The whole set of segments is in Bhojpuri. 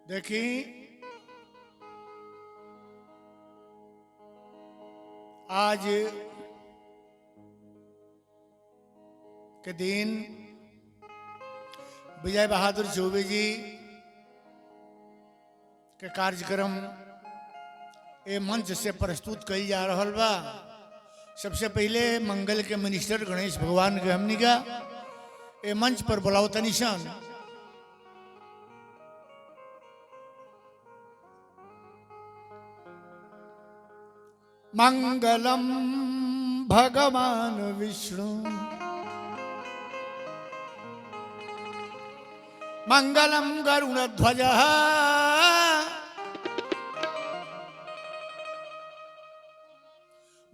देखी आज के दिन विजय बहादुर चौबे जी के कार्यक्रम ए मंच से प्रस्तुत कई जा रहा बा। सबसे पहले मंगल के मिनिस्टर गणेश भगवान के हमनी का ए मंच पर बुलाओ तनिशन। मंगलम भगवान विष्णु मंगलम गरुड़ध्वज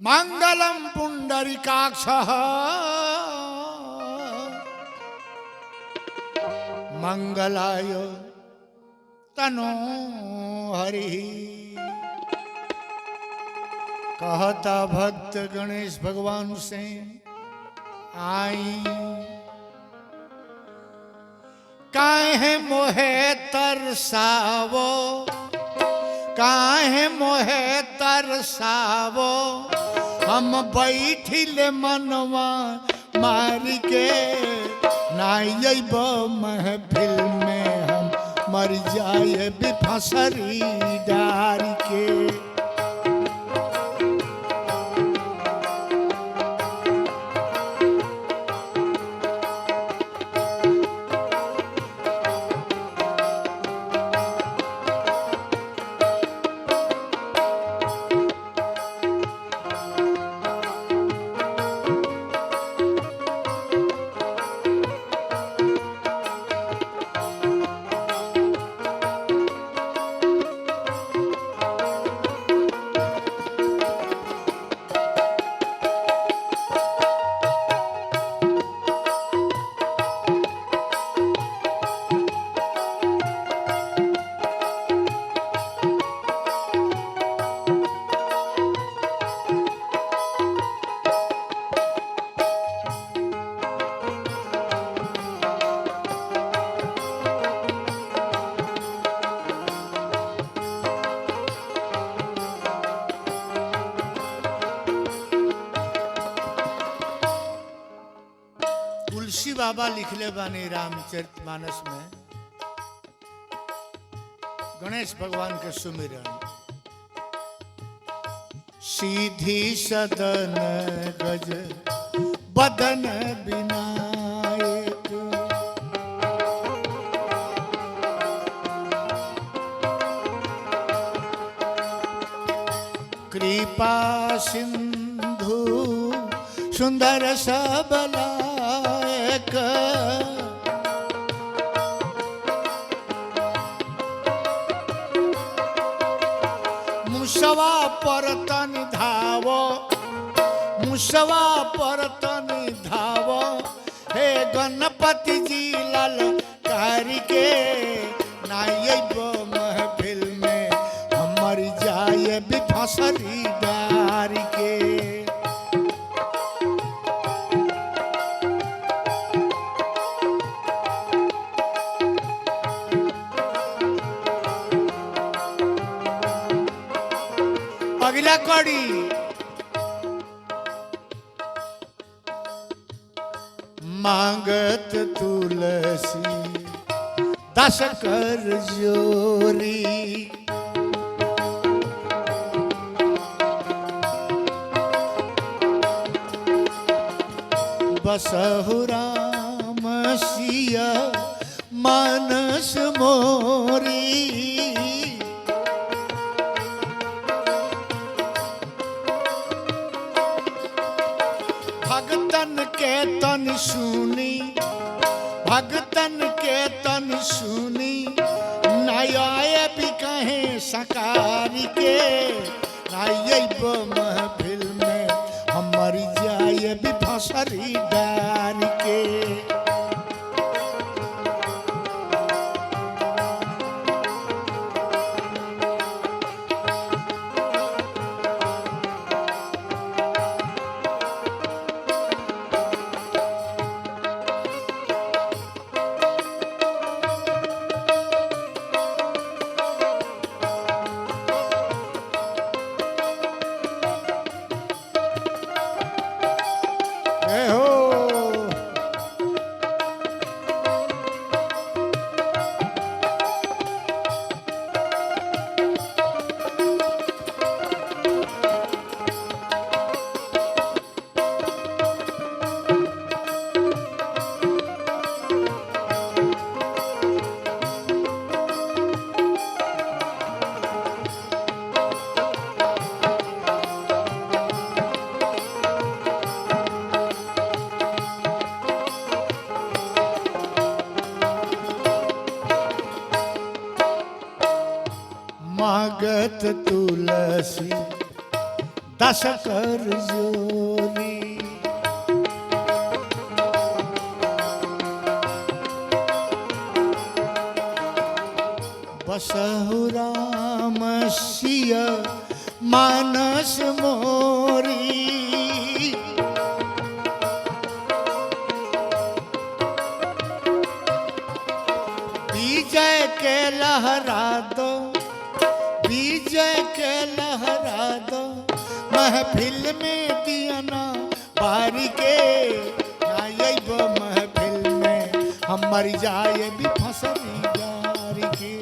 मंगलम पुंडरीकाक्ष मंगलाय तनो हरि। कहता भक्त गणेश भगवान से आई काहे मोहे तरसावो काहे मोहे तरसावो हम बैठिले मनवा मारी के नाइब महफिल में हम मर जाए बिफसरी डारी के। तुलसी बाबा लिखले बानी रामचरितमानस में गणेश भगवान के सुमिरन। सीधी सदन गज बदन विनायक कृपा सिंधु सुंदर सबला मुसवा पर तन धावो मुसवा पर तन धावो हे गणपति जी ललकारी के नाइब महफिल में हमर जाए बिफसरी डारी के। अगला कड़ी मांगत तुलसी दस कर जोरी बसहु राम सिया मानस मोरी भगतन के तन सुनी भगतन के तन सुनी नया भी कहे सकारी के नाइब महफिल में हमर जाए भी फसरी डार के। मांगत तुलसी दस कर जोरी। बसहु राम सिय मानस मोरी। विजय के लहरा दो, विजय के लहरा दो, महफिल में दिया ना बारी के। आइब महफिल में हम मर जाए भी फंसरी जारी के।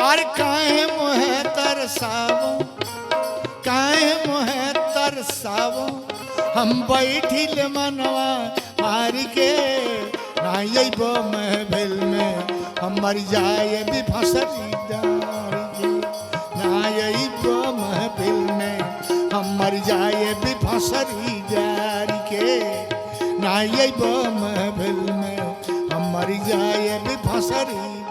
और काहे मोहे तरसावो, काहे मोहे तरसावो, हम बैठिल मनवा मारी के। नाइब महफिल में हम मर जाए भी फंसरी जारी के। नाइब महफिल में हम मर जाए भी फंसरी जारी के। नाइब महफिल में हम मर जाए भी फंसरी